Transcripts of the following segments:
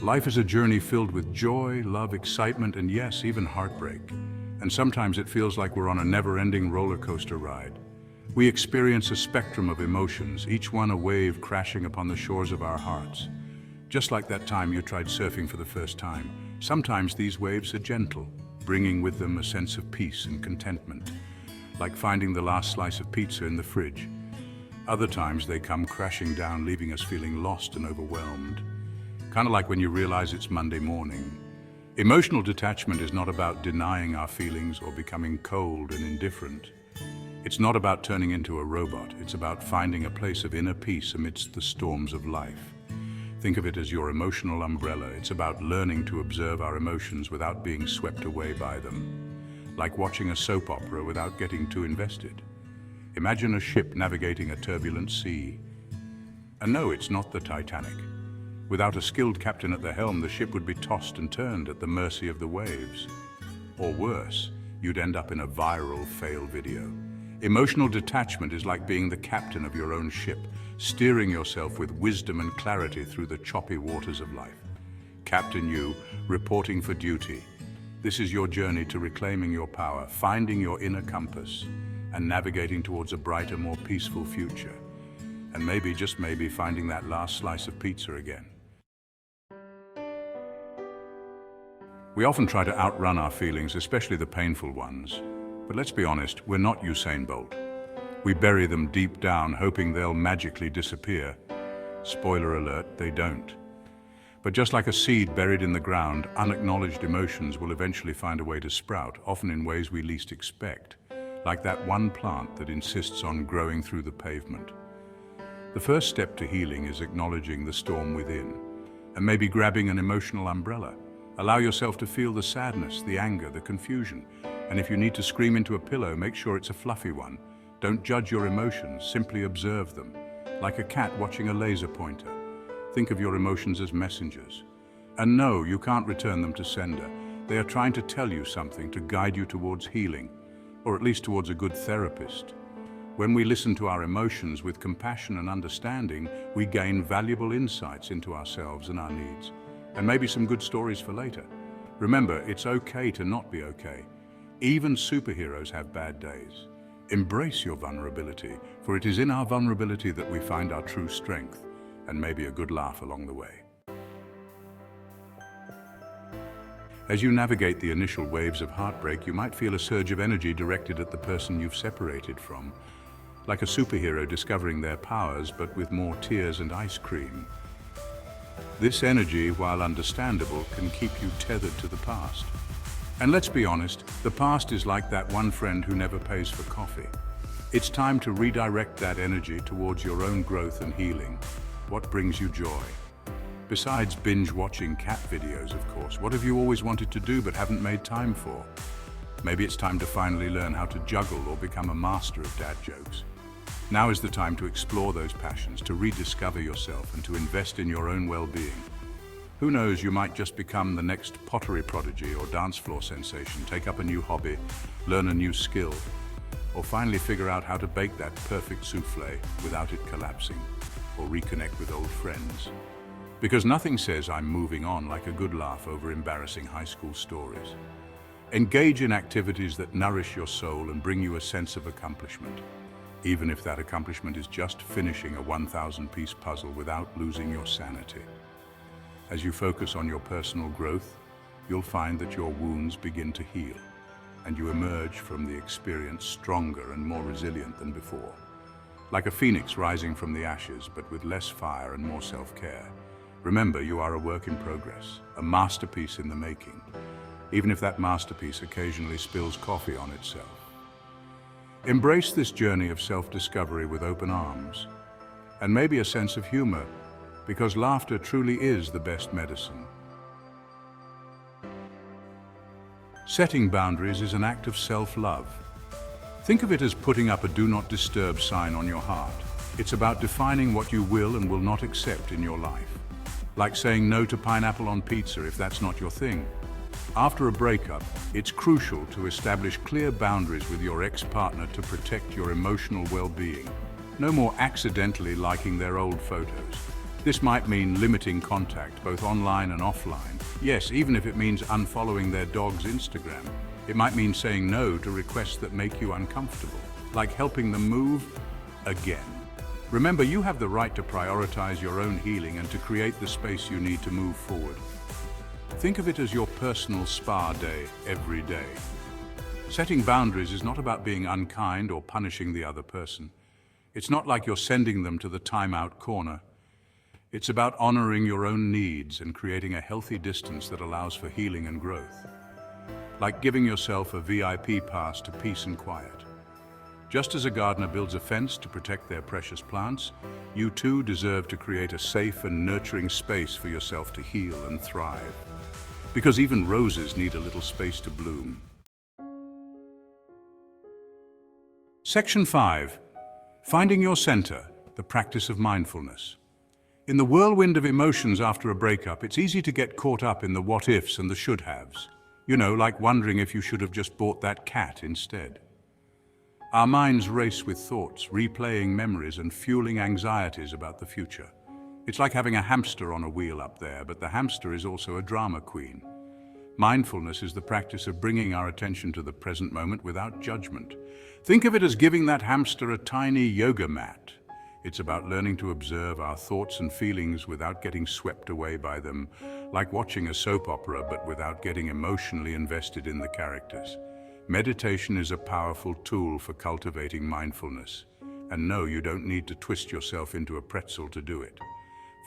Life is a journey filled with joy, love, excitement, and yes, even heartbreak. And sometimes it feels like we're on a never-ending roller coaster ride. We experience a spectrum of emotions, each one a wave crashing upon the shores of our hearts. Just like that time you tried surfing for the first time, sometimes these waves are gentle, bringing with them a sense of peace and contentment, like finding the last slice of pizza in the fridge. Other times they come crashing down, leaving us feeling lost and overwhelmed. Kind of like when you realize it's Monday morning. Emotional detachment is not about denying our feelings or becoming cold and indifferent. It's not about turning into a robot. It's about finding a place of inner peace amidst the storms of life. Think of it as your emotional umbrella. It's about learning to observe our emotions without being swept away by them. Like watching a soap opera without getting too invested. Imagine a ship navigating a turbulent sea. And no, it's not the Titanic. Without a skilled captain at the helm, the ship would be tossed and turned at the mercy of the waves. Or worse, you'd end up in a viral fail video. Emotional detachment is like being the captain of your own ship, steering yourself with wisdom and clarity through the choppy waters of life. Captain you, reporting for duty. This is your journey to reclaiming your power, finding your inner compass, and navigating towards a brighter, more peaceful future. And maybe, just maybe, finding that last slice of pizza again. We often try to outrun our feelings, especially the painful ones. But let's be honest, we're not Usain Bolt. We bury them deep down, hoping they'll magically disappear. Spoiler alert, they don't. But just like a seed buried in the ground, unacknowledged emotions will eventually find a way to sprout, often in ways we least expect, like that one plant that insists on growing through the pavement. The first step to healing is acknowledging the storm within, and maybe grabbing an emotional umbrella. Allow yourself to feel the sadness, the anger, the confusion. And if you need to scream into a pillow, make sure it's a fluffy one. Don't judge your emotions, simply observe them. Like a cat watching a laser pointer. Think of your emotions as messengers. And no, you can't return them to sender. They are trying to tell you something, to guide you towards healing, or at least towards a good therapist. When we listen to our emotions with compassion and understanding, we gain valuable insights into ourselves and our needs. And maybe some good stories for later. Remember, it's okay to not be okay. Even superheroes have bad days. Embrace your vulnerability, for it is in our vulnerability that we find our true strength, and maybe a good laugh along the way. As you navigate the initial waves of heartbreak, you might feel a surge of energy directed at the person you've separated from, like a superhero discovering their powers, but with more tears and ice cream. This energy, while understandable, can keep you tethered to the past. And let's be honest, the past is like that one friend who never pays for coffee. It's time to redirect that energy towards your own growth and healing. What brings you joy? Besides binge-watching cat videos, of course, what have you always wanted to do but haven't made time for? Maybe it's time to finally learn how to juggle or become a master of dad jokes. Now is the time to explore those passions, to rediscover yourself, and to invest in your own well-being. Who knows, you might just become the next pottery prodigy or dance floor sensation, take up a new hobby, learn a new skill, or finally figure out how to bake that perfect souffle without it collapsing, or reconnect with old friends. Because nothing says I'm moving on like a good laugh over embarrassing high school stories. Engage in activities that nourish your soul and bring you a sense of accomplishment, even if that accomplishment is just finishing a 1,000-piece puzzle without losing your sanity. As you focus on your personal growth, you'll find that your wounds begin to heal, and you emerge from the experience stronger and more resilient than before. Like a phoenix rising from the ashes, but with less fire and more self-care. Remember, you are a work in progress, a masterpiece in the making, even if that masterpiece occasionally spills coffee on itself. Embrace this journey of self-discovery with open arms, and maybe a sense of humor, because laughter truly is the best medicine. Setting boundaries is an act of self-love. Think of it as putting up a do not disturb sign on your heart. It's about defining what you will and will not accept in your life. Like saying no to pineapple on pizza if that's not your thing. After a breakup, it's crucial to establish clear boundaries with your ex-partner to protect your emotional well-being. No more accidentally liking their old photos. This might mean limiting contact, both online and offline. Yes, even if it means unfollowing their dog's Instagram. It might mean saying no to requests that make you uncomfortable, like helping them move again. Remember, you have the right to prioritize your own healing and to create the space you need to move forward. Think of it as your personal spa day every day. Setting boundaries is not about being unkind or punishing the other person. It's not like you're sending them to the timeout corner. It's about honoring your own needs and creating a healthy distance that allows for healing and growth. Like giving yourself a VIP pass to peace and quiet. Just as a gardener builds a fence to protect their precious plants, you too deserve to create a safe and nurturing space for yourself to heal and thrive. Because even roses need a little space to bloom. Section 5. Finding your center, the practice of mindfulness. In the whirlwind of emotions after a breakup, it's easy to get caught up in the what-ifs and the should-haves. You know, like wondering if you should have just bought that cat instead. Our minds race with thoughts, replaying memories and fueling anxieties about the future. It's like having a hamster on a wheel up there, but the hamster is also a drama queen. Mindfulness is the practice of bringing our attention to the present moment without judgment. Think of it as giving that hamster a tiny yoga mat. It's about learning to observe our thoughts and feelings without getting swept away by them, like watching a soap opera but without getting emotionally invested in the characters. Meditation is a powerful tool for cultivating mindfulness. And no, you don't need to twist yourself into a pretzel to do it.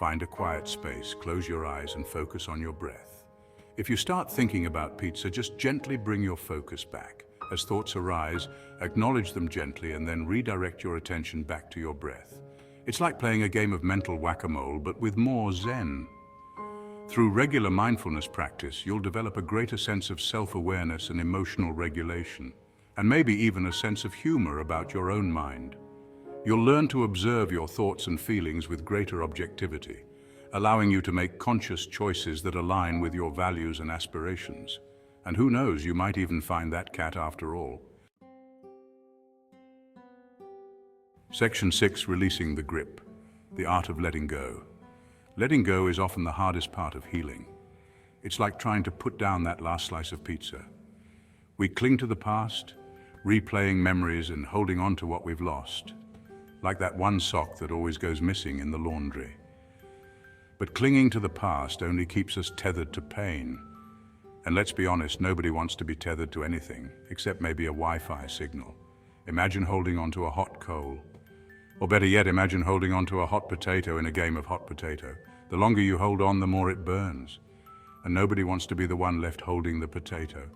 Find a quiet space, close your eyes and focus on your breath. If you start thinking about pizza, just gently bring your focus back. As thoughts arise, acknowledge them gently and then redirect your attention back to your breath. It's like playing a game of mental whack-a-mole, but with more zen. Through regular mindfulness practice, you'll develop a greater sense of self-awareness and emotional regulation, and maybe even a sense of humor about your own mind. You'll learn to observe your thoughts and feelings with greater objectivity, allowing you to make conscious choices that align with your values and aspirations. And who knows, you might even find that cat after all. Section 6. Releasing the grip. The art of letting go. Letting go is often the hardest part of healing. It's like trying to put down that last slice of pizza. We cling to the past, replaying memories and holding on to what we've lost, like that one sock that always goes missing in the laundry. But clinging to the past only keeps us tethered to pain. And let's be honest, nobody wants to be tethered to anything, except maybe a Wi-Fi signal. Imagine holding onto a hot coal. Or better yet, imagine holding onto a hot potato in a game of hot potato. The longer you hold on, the more it burns. And nobody wants to be the one left holding the potato.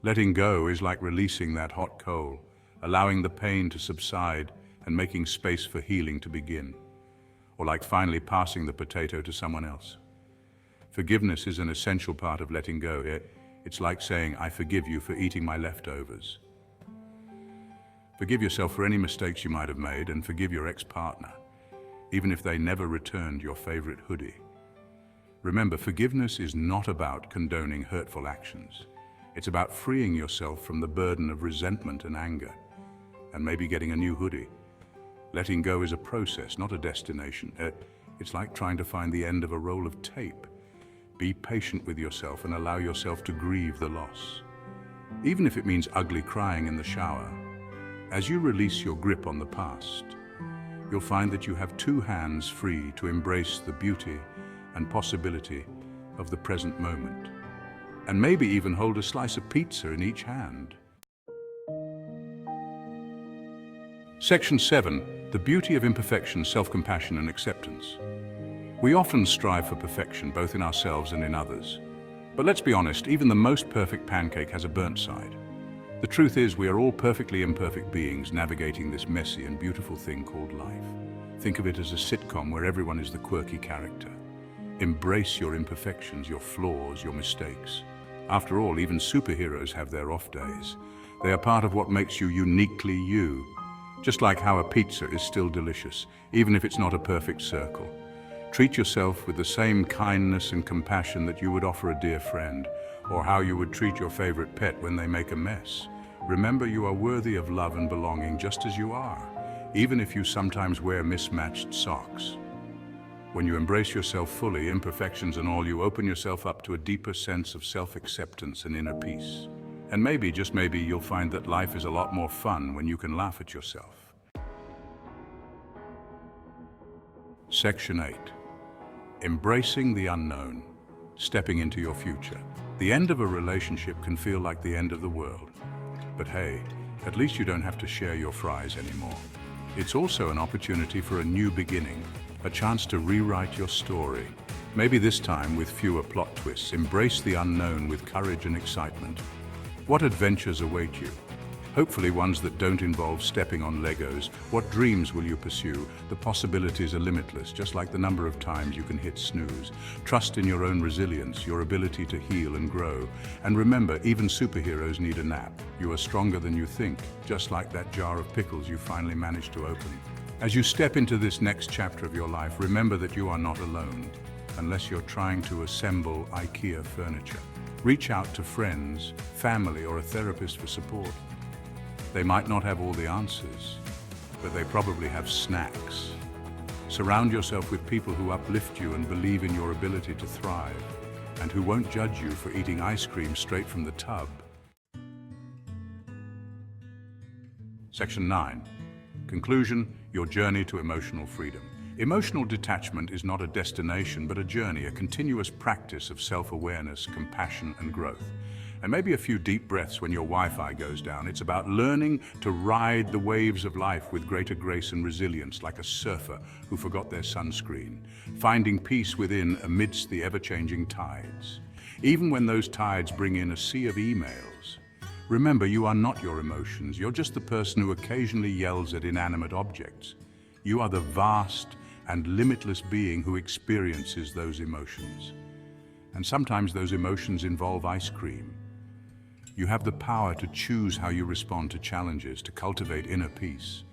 Letting go is like releasing that hot coal, allowing the pain to subside and making space for healing to begin. Or like finally passing the potato to someone else. Forgiveness is an essential part of letting go. It's like saying, I forgive you for eating my leftovers. Forgive yourself for any mistakes you might have made, and forgive your ex-partner, even if they never returned your favorite hoodie. Remember, forgiveness is not about condoning hurtful actions. It's about freeing yourself from the burden of resentment and anger, and maybe getting a new hoodie. Letting go is a process, not a destination. It's like trying to find the end of a roll of tape. Be patient with yourself and allow yourself to grieve the loss. Even if it means ugly crying in the shower. As you release your grip on the past, you'll find that you have two hands free to embrace the beauty and possibility of the present moment. And maybe even hold a slice of pizza in each hand. Section 7. The beauty of imperfection, self-compassion and acceptance. We often strive for perfection, both in ourselves and in others. But let's be honest, even the most perfect pancake has a burnt side. The truth is, we are all perfectly imperfect beings navigating this messy and beautiful thing called life. Think of it as a sitcom where everyone is the quirky character. Embrace your imperfections, your flaws, your mistakes. After all, even superheroes have their off days. They are part of what makes you uniquely you. Just like how a pizza is still delicious, even if it's not a perfect circle. Treat yourself with the same kindness and compassion that you would offer a dear friend, or how you would treat your favorite pet when they make a mess. Remember, you are worthy of love and belonging just as you are, even if you sometimes wear mismatched socks. When you embrace yourself fully, imperfections and all, you open yourself up to a deeper sense of self-acceptance and inner peace. And maybe, just maybe, you'll find that life is a lot more fun when you can laugh at yourself. Section 8. Embracing the unknown, stepping into your future. The end of a relationship can feel like the end of the world. But hey, at least you don't have to share your fries anymore. It's also an opportunity for a new beginning, a chance to rewrite your story. Maybe this time with fewer plot twists. Embrace the unknown with courage and excitement. What adventures await you? Hopefully ones that don't involve stepping on Legos. What dreams will you pursue? The possibilities are limitless, just like the number of times you can hit snooze. Trust in your own resilience, your ability to heal and grow. And remember, even superheroes need a nap. You are stronger than you think, just like that jar of pickles you finally managed to open. As you step into this next chapter of your life, remember that you are not alone, unless you're trying to assemble IKEA furniture. Reach out to friends, family, or a therapist for support. They might not have all the answers, but they probably have snacks. Surround yourself with people who uplift you and believe in your ability to thrive, and who won't judge you for eating ice cream straight from the tub. Section 9. Conclusion, your journey to emotional freedom. Emotional detachment is not a destination, but a journey, a continuous practice of self-awareness, compassion, and growth. And maybe a few deep breaths when your Wi-Fi goes down. It's about learning to ride the waves of life with greater grace and resilience, like a surfer who forgot their sunscreen, finding peace within amidst the ever-changing tides. Even when those tides bring in a sea of emails, remember, you are not your emotions. You're just the person who occasionally yells at inanimate objects. You are the vast and limitless being who experiences those emotions. And sometimes those emotions involve ice cream. You have the power to choose how you respond to challenges, to cultivate inner peace,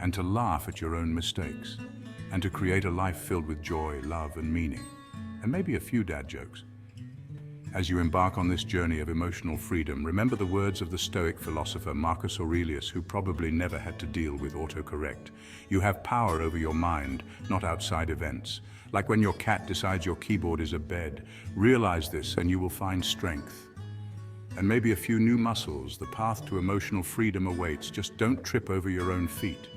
and to laugh at your own mistakes, and to create a life filled with joy, love, and meaning, and maybe a few dad jokes. As you embark on this journey of emotional freedom, remember the words of the Stoic philosopher Marcus Aurelius, who probably never had to deal with autocorrect. You have power over your mind, not outside events. Like when your cat decides your keyboard is a bed. Realize this and you will find strength. And maybe a few new muscles. The path to emotional freedom awaits. Just don't trip over your own feet.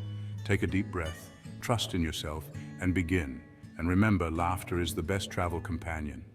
Take a deep breath, trust in yourself, and begin. And remember, laughter is the best travel companion.